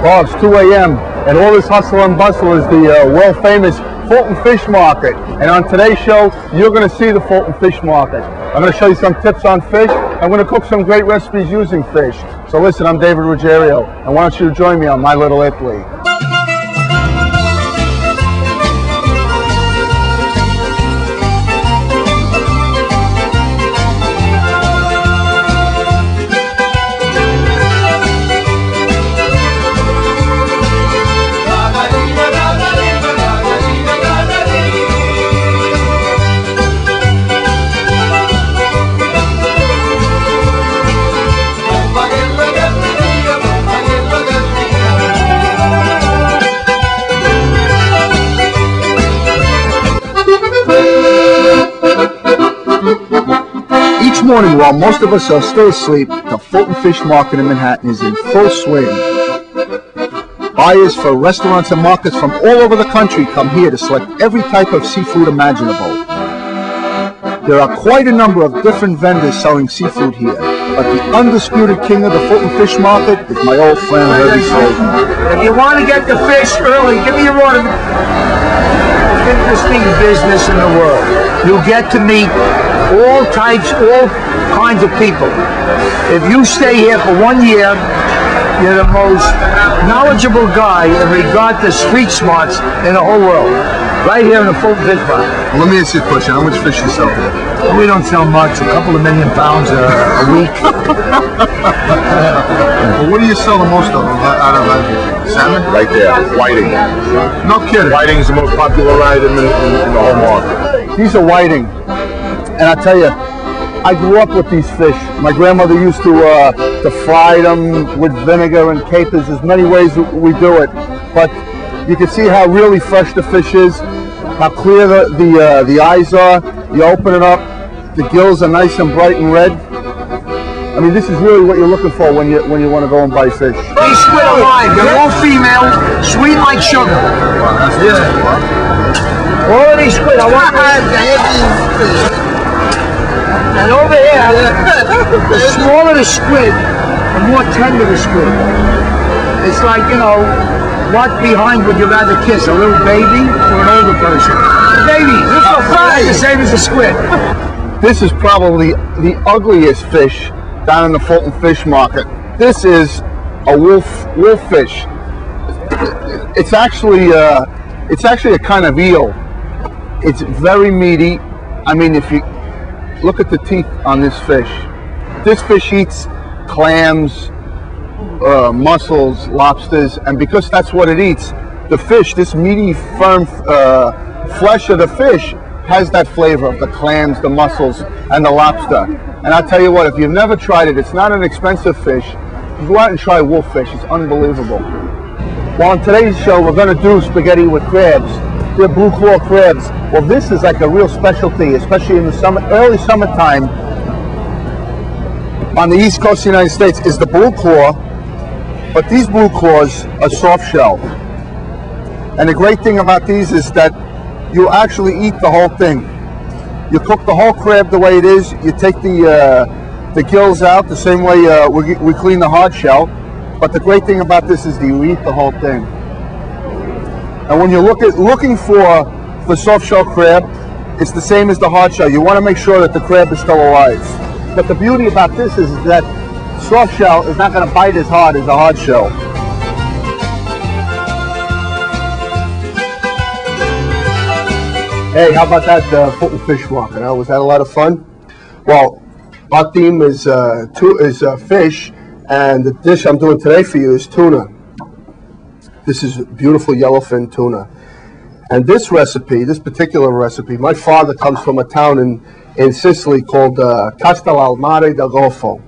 Well, it's 2 a.m. and all this hustle and bustle is the world-famous Fulton Fish Market. And on today's show, you're going to see the Fulton Fish Market. I'm going to show you some tips on fish. I'm going to cook some great recipes using fish. So listen, I'm David Ruggerio, and I want you to join me on My Little Italy. Each morning, while most of us are still asleep, the Fulton Fish Market in Manhattan is in full swing. Buyers for restaurants and markets from all over the country come here to select every type of seafood imaginable. There are quite a number of different vendors selling seafood here, but the undisputed king of the Fulton Fish Market is my old friend Herbie Slogan. If you want to get the fish early, give me your order. Interesting business in the world. You'll get to meet all types, all kinds of people. If you stay here for 1 year, you're the most knowledgeable guy in regard to street smarts in the whole world. Right here in the Fulton Fish Market. Let me ask you a question. How much fish you sell here? We don't sell much, a couple of million pounds a week. Well, what do you sell the most of out of everything? Salmon? Right there, whiting. No kidding. Whiting is the most popular item in the whole market. These are whiting. And I tell you, I grew up with these fish. My grandmother used to fry them with vinegar and capers. There's many ways we do it. But you can see how really fresh the fish is, how clear the eyes are. You open it up, the gills are nice and bright and red. I mean, this is really what you're looking for when you want to go and buy fish. These squid are alive. They're all female, sweet like sugar. Wow, that's yeah. All of these squid, I want to. And over here, the smaller the squid, the more tender the squid. It's like, you know, what behind would you rather kiss, a little baby or an older person? A baby, this is fry, the same as a squid. This is probably the ugliest fish down in the Fulton Fish Market. This is a wolf fish. It's actually a kind of eel. It's very meaty. I mean, if you look at the teeth on this fish. This fish eats clams, mussels, lobsters, and because that's what it eats, the fish, this meaty, firm flesh of the fish has that flavor of the clams, the mussels, and the lobster. And I'll tell you what, if you've never tried it, it's not an expensive fish. You go out and try wolf fish, it's unbelievable. Well, on today's show, we're going to do spaghetti with crabs. They're blue claw crabs. Well, this is like a real specialty, especially in the early summertime. On the east coast of the United States is the blue claw, but these blue claws are soft shell. And the great thing about these is that you actually eat the whole thing. You cook the whole crab the way it is. You take the gills out the same way we clean the hard shell. But the great thing about this is that you eat the whole thing. And when you're looking for soft shell crab, it's the same as the hard shell. You want to make sure that the crab is still alive. But the beauty about this is that soft shell is not going to bite as hard as a hard shell. Hey, how about that Fulton Fish Market? Was that a lot of fun? Well, our theme is fish, and the dish I'm doing today for you is tuna. This is beautiful yellowfin tuna. And this recipe, this particular recipe, my father comes from a town in Sicily called Castellalmare del Golfo.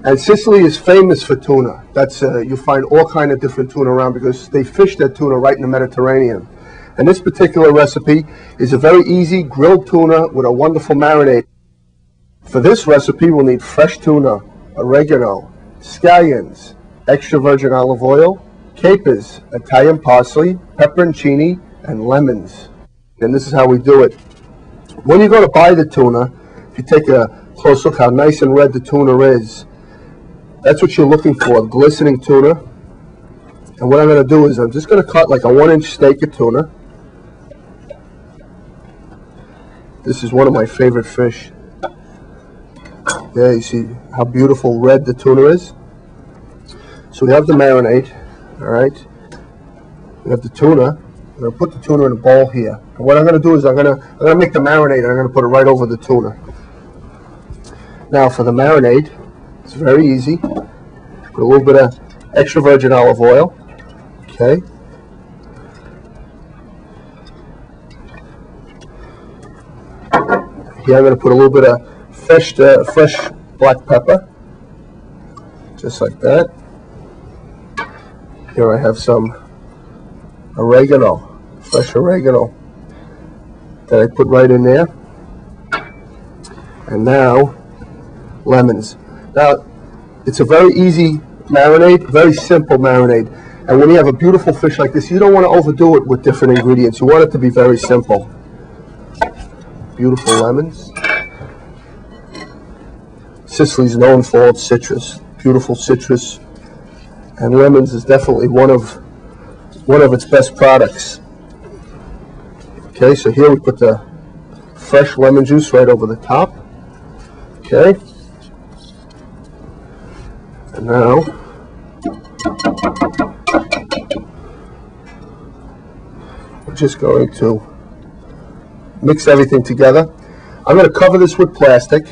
And Sicily is famous for tuna. That's you find all kind of different tuna around because they fish their tuna right in the Mediterranean. And this particular recipe is a very easy grilled tuna with a wonderful marinade. For this recipe, we'll need fresh tuna, oregano, scallions, extra virgin olive oil, capers, Italian parsley, pepperoncini, and lemons. And this is how we do it. When you go to buy the tuna, if you take a close look how nice and red the tuna is, that's what you're looking for, glistening tuna. And what I'm going to do is I'm just going to cut like a 1-inch steak of tuna. This is one of my favorite fish. Yeah, you see how beautiful red the tuna is? So we have the marinade, all right? We have the tuna. I'm going to put the tuna in a bowl here. And what I'm going to do is I'm going to make the marinade and I'm going to put it right over the tuna. Now for the marinade, it's very easy. Put a little bit of extra virgin olive oil. Okay. Here I'm going to put a little bit of fresh black pepper, just like that. Here I have some oregano, fresh oregano, that I put right in there. And now, lemons. Now, it's a very easy marinade, very simple marinade. And when you have a beautiful fish like this, you don't want to overdo it with different ingredients. You want it to be very simple. Beautiful lemons. Sicily's known for its citrus, beautiful citrus, and lemons is definitely one of its best products. Okay, so here we put the fresh lemon juice right over the top. Okay, and now we're just going to mix everything together. I'm going to cover this with plastic,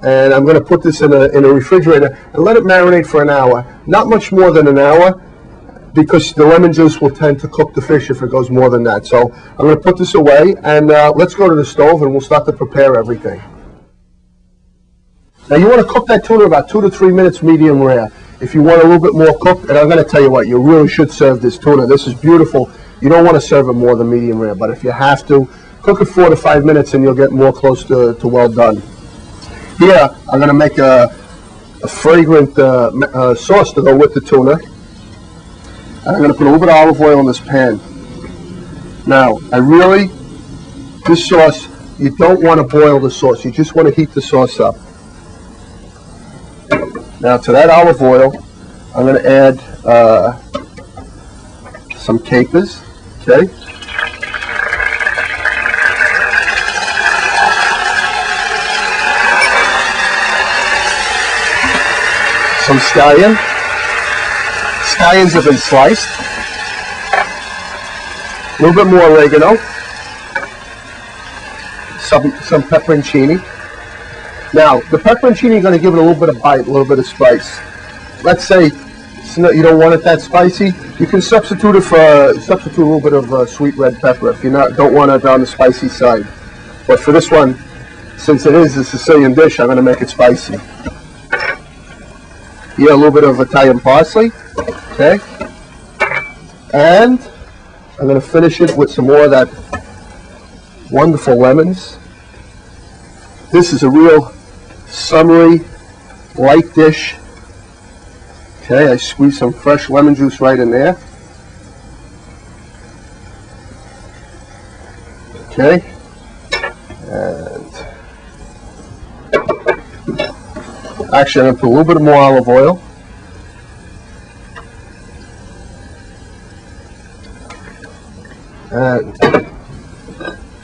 and I'm going to put this in a refrigerator and let it marinate for an hour. Not much more than an hour, because the lemon juice will tend to cook the fish if it goes more than that. So I'm going to put this away, and let's go to the stove and we'll start to prepare everything. Now you want to cook that tuna about 2 to 3 minutes medium rare. If you want a little bit more cooked, and I'm going to tell you what, you really should serve this tuna. This is beautiful. You don't want to serve it more than medium rare, but if you have to, cook it 4 to 5 minutes and you'll get more close to well done. Here, I'm going to make a fragrant sauce to go with the tuna. And I'm going to put a little bit of olive oil in this pan. Now, this sauce, you don't want to boil the sauce. You just want to heat the sauce up. Now, to that olive oil, I'm going to add some capers, okay? Some scallion. Scallions have been sliced. A little bit more oregano. Some pepperoncini. Now, the pepperoncini is going to give it a little bit of bite, a little bit of spice. Let's say you don't want it that spicy. You can substitute a little bit of sweet red pepper if you don't want it on the spicy side. But for this one, since it is a Sicilian dish, I'm going to make it spicy. Here, a little bit of Italian parsley, okay? And I'm going to finish it with some more of that wonderful lemons. This is a real summery, light dish. Okay, I squeeze some fresh lemon juice right in there. Okay, and actually I'm going to put a little bit more olive oil. And I'm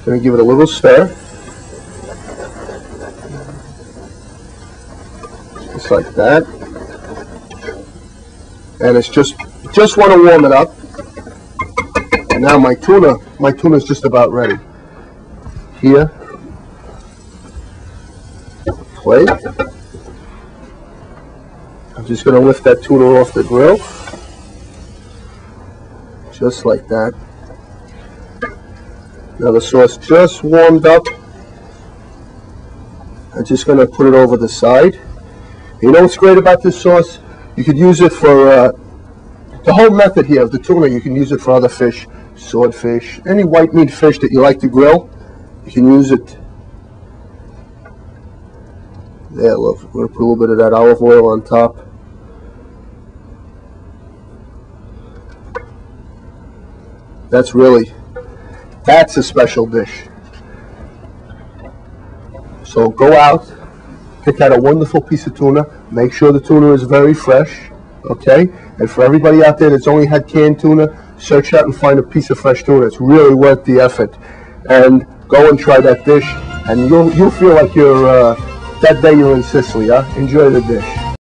going to give it a little stir. Just like that. And it's just want to warm it up. And now my tuna is just about ready. Here, plate. I'm just going to lift that tuna off the grill, just like that. Now the sauce just warmed up. I'm just going to put it over the side. You know what's great about this sauce? You could use it for the whole method here of the tuna. You can use it for other fish, swordfish, any white meat fish that you like to grill. You can use it. There, look, we're going to put a little bit of that olive oil on top. That's a special dish. So go out, pick out a wonderful piece of tuna. Make sure the tuna is very fresh. Okay? And for everybody out there that's only had canned tuna, search out and find a piece of fresh tuna. It's really worth the effort. And go and try that dish, and you'll feel like you're that day you're in Sicily, huh? Enjoy the dish.